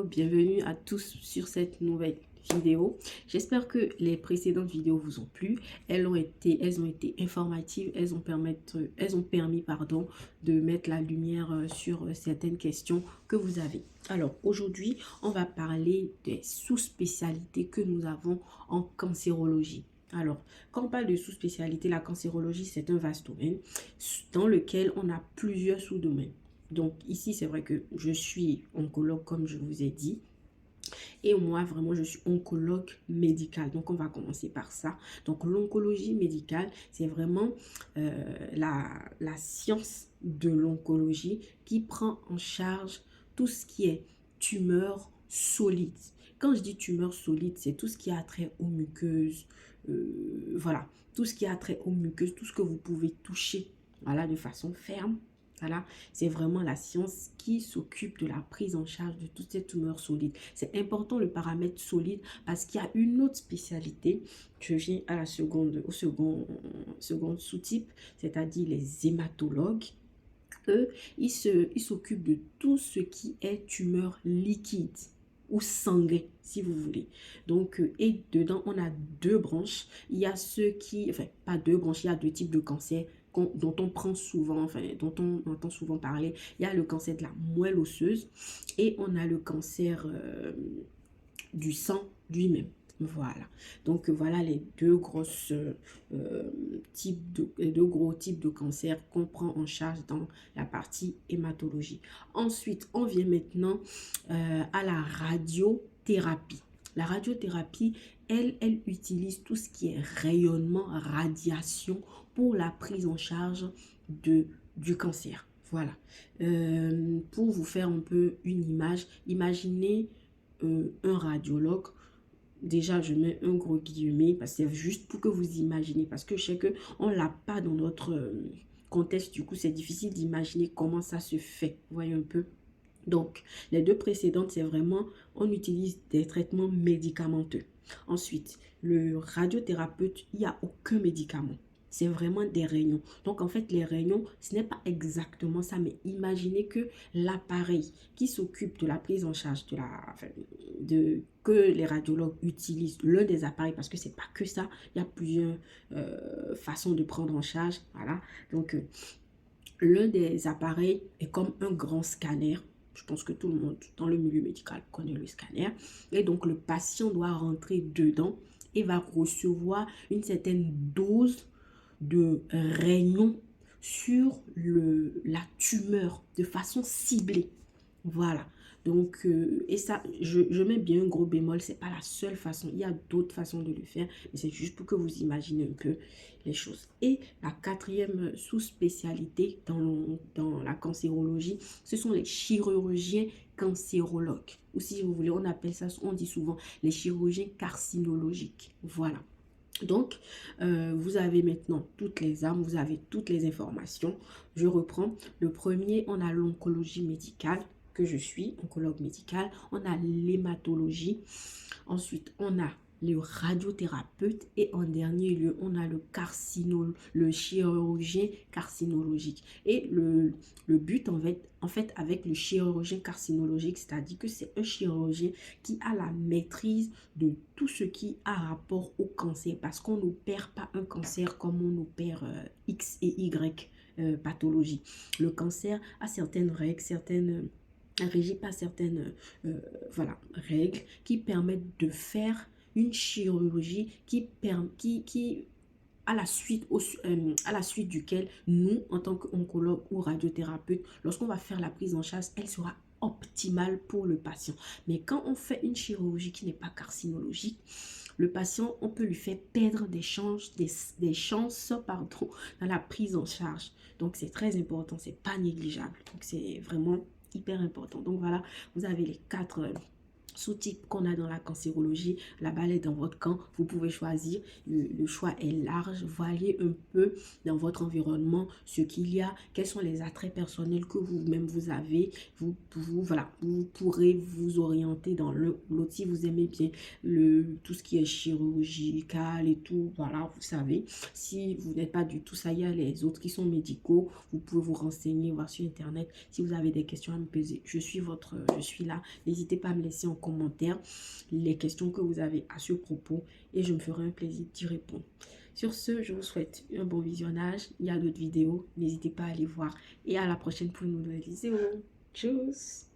Hello, bienvenue à tous sur cette nouvelle vidéo. J'espère que les précédentes vidéos vous ont plu. Elles ont été informatives, elles ont permis de mettre la lumière sur certaines questions que vous avez. Alors aujourd'hui, on va parler des sous-spécialités que nous avons en cancérologie. Alors, quand on parle de sous-spécialité, la cancérologie, c'est un vaste domaine dans lequel on a plusieurs sous-domaines. Donc ici, c'est vrai que je suis oncologue, comme je vous ai dit. Et moi, vraiment, je suis oncologue médical. Donc, on va commencer par ça. Donc, l'oncologie médicale, c'est vraiment la science de l'oncologie qui prend en charge tout ce qui est tumeur solide. Quand je dis tumeur solide, c'est tout ce qui a trait aux muqueuses. Voilà, tout ce qui a trait aux muqueuses, tout ce que vous pouvez toucher, voilà, de façon ferme. Voilà, c'est vraiment la science qui s'occupe de la prise en charge de toutes ces tumeurs solides. C'est important le paramètre solide parce qu'il y a une autre spécialité. Je viens à la second sous-type, c'est-à-dire les hématologues. Eux, ils s'occupent de tout ce qui est tumeur liquide ou sanguin, si vous voulez. Donc, et dedans, on a deux branches. Il y a ceux qui, enfin, pas deux branches, il y a deux types de cancers dont on prend souvent, enfin, dont on entend souvent parler. Il y a le cancer de la moelle osseuse et on a le cancer du sang lui-même. Voilà. Donc, voilà les deux gros types de cancers qu'on prend en charge dans la partie hématologie. Ensuite, on vient maintenant à la radiothérapie. La radiothérapie, elle utilise tout ce qui est rayonnement, radiation pour la prise en charge du cancer. Voilà. Pour vous faire un peu une image, imaginez un radiologue. Déjà, je mets un gros guillemet parce que c'est juste pour que vous imaginez. Parce que je sais qu'on ne l'a pas dans notre contexte. Du coup, c'est difficile d'imaginer comment ça se fait. Vous voyez un peu. Donc, les deux précédentes, c'est vraiment, on utilise des traitements médicamenteux. Ensuite, le radiothérapeute, il n'y a aucun médicament. C'est vraiment des rayons. Donc, en fait, les rayons, ce n'est pas exactement ça, mais imaginez que l'appareil qui s'occupe de la prise en charge que les radiologues utilisent, l'un des appareils, parce que c'est pas que ça, il y a plusieurs façons de prendre en charge. Voilà. Donc, l'un des appareils est comme un grand scanner. Je pense que tout le monde dans le milieu médical connaît le scanner. Et donc, le patient doit rentrer dedans et va recevoir une certaine dose de rayons sur la tumeur de façon ciblée. Voilà. Donc, et ça, je mets bien un gros bémol, c'est pas la seule façon. Il y a d'autres façons de le faire, mais c'est juste pour que vous imaginez un peu les choses. Et la quatrième sous-spécialité dans la cancérologie, ce sont les chirurgiens cancérologues. Ou si vous voulez, on appelle ça, on dit souvent les chirurgiens carcinologiques. Voilà. Donc, vous avez maintenant toutes les armes, vous avez toutes les informations. Je reprends. Le premier, on a l'oncologie médicale, que je suis, oncologue médical. On a l'hématologie. Ensuite, on a le radiothérapeute. Et en dernier lieu, on a le chirurgien carcinologique. Et le but, en fait, avec le chirurgien carcinologique, c'est-à-dire que c'est un chirurgien qui a la maîtrise de tout ce qui a rapport au cancer. Parce qu'on n'opère pas un cancer comme on opère X et Y pathologies. Le cancer a certaines règles, régi par certaines voilà, règles qui permettent de faire une chirurgie à la suite duquel nous, en tant qu'oncologue ou radiothérapeute, lorsqu'on va faire la prise en charge, elle sera optimale pour le patient. Mais quand on fait une chirurgie qui n'est pas carcinologique, le patient, on peut lui faire perdre des chances dans la prise en charge. Donc, c'est très important, c'est pas négligeable. Donc, c'est vraiment hyper important. Donc, voilà, vous avez les quatre sous-types qu'on a dans la cancérologie. La balle est dans votre camp, vous pouvez choisir, le choix est large. Voyez un peu dans votre environnement ce qu'il y a, quels sont les attraits personnels que vous-même vous avez. Voilà, vous pourrez vous orienter dans l'un ou l'autre si vous aimez bien tout ce qui est chirurgical et tout, voilà, vous savez. Si vous n'êtes pas du tout ça, il y a les autres qui sont médicaux, vous pouvez vous renseigner, voir sur internet. Si vous avez des questions à me poser, je suis là. N'hésitez pas à me laisser en commentaire les questions que vous avez à ce propos et je me ferai un plaisir d'y répondre. Sur ce, je vous souhaite un bon visionnage. Il y a d'autres vidéos, n'hésitez pas à aller voir et à la prochaine pour une nouvelle vidéo. Tchuss!